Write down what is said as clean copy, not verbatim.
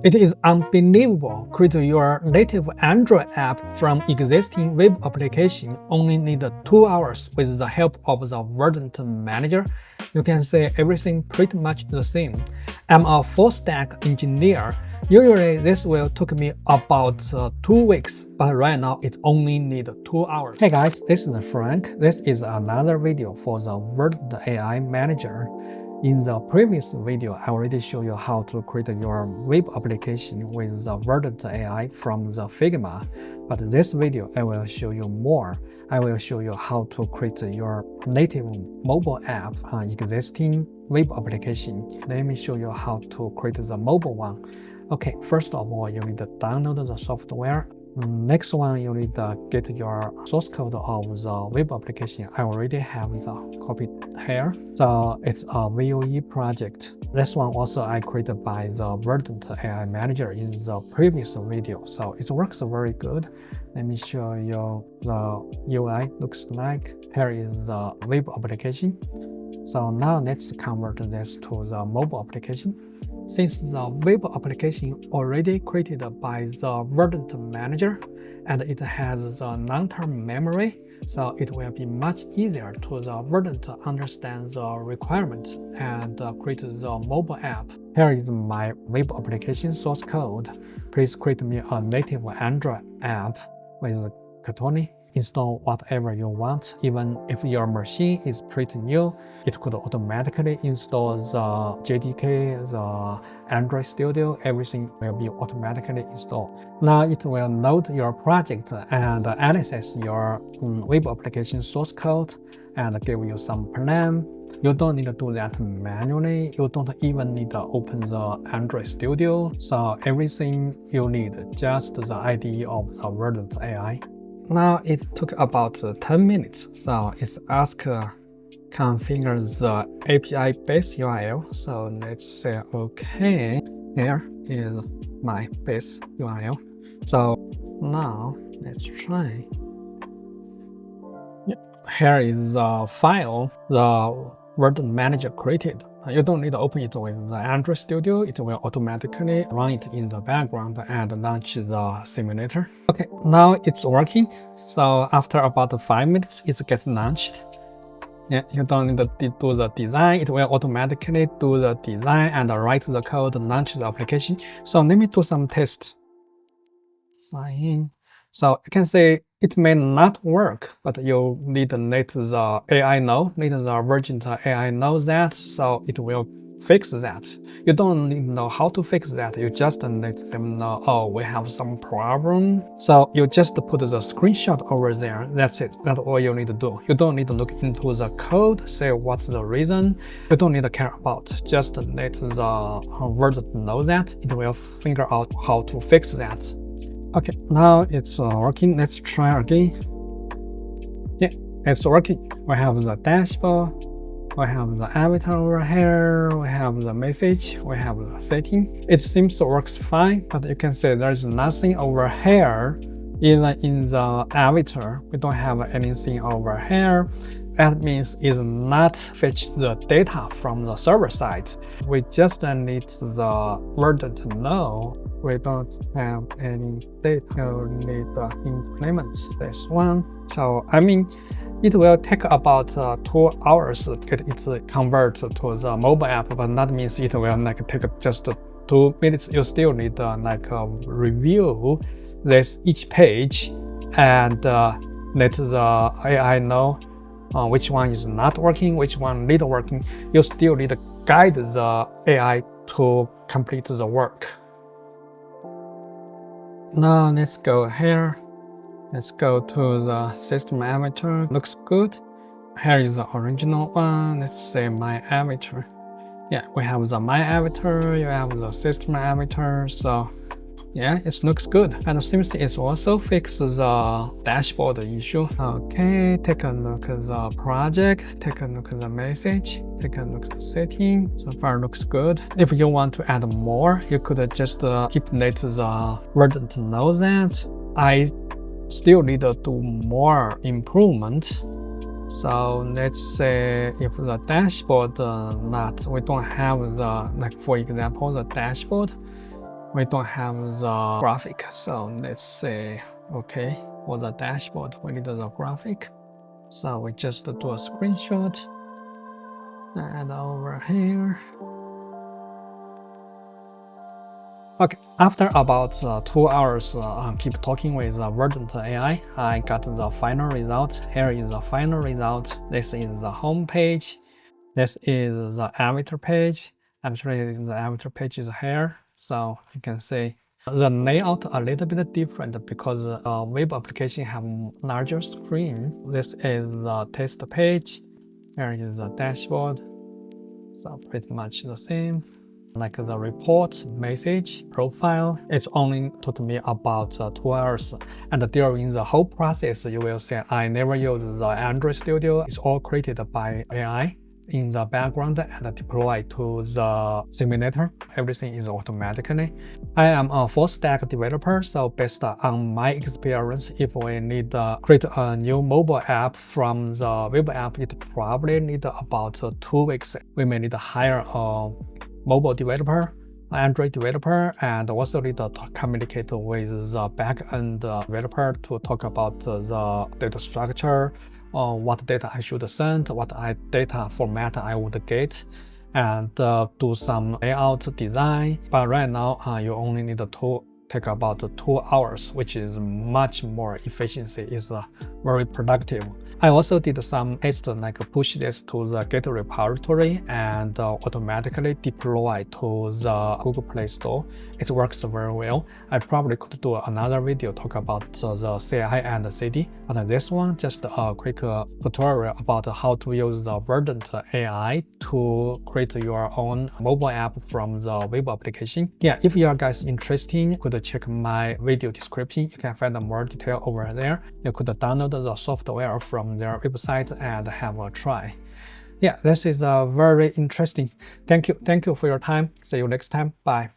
It is unbelievable. Create your native Android app from existing web application only need 2 hours with the help of the Verdent Manager. You can say everything pretty much the same. I'm a full-stack engineer. Usually this will take me about 2 weeks, but right now it only needs 2 hours. Hey guys, this is Frank. This is another video for the Verdent AI Manager. In the previous video, I already showed you how to create your web application with the Verdent AI from the Figma. But this video, I will show you more. I will show you how to create your native mobile app on existing web application. Let me show you how to create the mobile one. Okay, first of all, you need to download the software. Next one, you need to get your source code of the web application. I already have the copy here. So it's a VUE project. This one also I created by the Verdent AI Manager in the previous video. So it works very good. Let me show you the UI looks like. Here is the web application. So now let's convert this to the mobile application. Since the web application already created by the Verdent Manager and it has the long-term memory, so it will be much easier to the Verdent to understand the requirements and create the mobile app. Here is my web application source code. Please create me a native Android app with Kotlin. Install whatever you want. Even if your machine is pretty new, it could automatically install the JDK, the Android Studio, everything will be automatically installed. Now it will note your project and analyze your web application source code and give you some plan. You don't need to do that manually. You don't even need to open the Android Studio. So everything you need, just the IDE of the Verdent AI. Now it took about 10 minutes, so it's asked configure the API-based URL. So let's say okay, here is my base URL. So now let's try. Here is the file the Verdent Manager created. You don't need to open it with the Android Studio. It will automatically run it in the background and launch the simulator. Okay, now it's working. So after about 5 minutes, it gets launched. Yeah, you don't need to do the design. It will automatically do the design and write the code, launch the application. So let me do some tests. Sign in. So you can say it may not work, but you need to let the AI know, let the Verdent AI know that, so it will fix that. You don't need to know how to fix that. You just let them know, oh, we have some problem. So you just put the screenshot over there. That's it. That's all you need to do. You don't need to look into the code, say what's the reason. You don't need to care about. Just let the Verdent know that. It will figure out how to fix that. Okay, now it's working. Let's try again. Yeah, it's working. We have the dashboard, we have the avatar over here, we have the message, we have the setting. It seems to works fine, but you can see there's nothing over here. Even in the avatar, we don't have anything over here. That means it's not fetch the data from the server side. We just need the Verdent to know we don't have any data. You need to implement this one. So I mean, it will take about 2 hours to get it converted to the mobile app, but that means it will take just 2 minutes. You still need to review this each page and let the AI know which one is not working, which one need working. You still need to guide the AI to complete the work. Now let's go here. Let's go to the system avatar. Looks good. Here is the original one. Let's say my avatar. Yeah, we have the my avatar. You have the system avatar. So yeah, it looks good. And it seems it also fixes the dashboard issue. Okay, take a look at the project, take a look at the message, take a look at the setting. So far looks good. If you want to add more, you could just keep let the Verdent to know that I still need to do more improvement. So let's say if the dashboard we don't have the, for example, the dashboard. we don't have the graphic. So let's say, okay, for the dashboard, we need the graphic. So we just do a screenshot and over here. Okay, after about 2 hours keep talking with Verdent AI, I got the final result. Here is the final result. This is the home page. This is the avatar page. Actually, the avatar page is here. So you can see the layout a little bit different because web application have larger screen. This is the test page. Here is the dashboard. So pretty much the same. Like the report, message, profile, it's only took me about 2 hours. And during the whole process, you will see I never use the Android Studio. It's all created by AI in the background and deployed to the simulator. Everything is automatically. I am a full stack developer, so based on my experience, if we need to create a new mobile app from the web app, it probably need about 2 weeks. We may need to hire a mobile developer, Android developer, and also need to communicate with the backend developer to talk about the data structure, what data I should send, what data format I would get, and do some layout design. But right now, you only need to take about 2 hours, which is much more efficiency, is very productive. I also did some tests like push this to the Git repository and automatically deploy to the Google Play Store. It works very well. I probably could do another video talk about the CI and CD, but this one just a quick tutorial about how to use the Verdent AI to create your own mobile app from the web application. Yeah, if you are guys interested, you could check my video description. You can find more detail over there. You could download the software from their website and have a try. Yeah, this is very interesting. Thank you for your time. See you next time. Bye.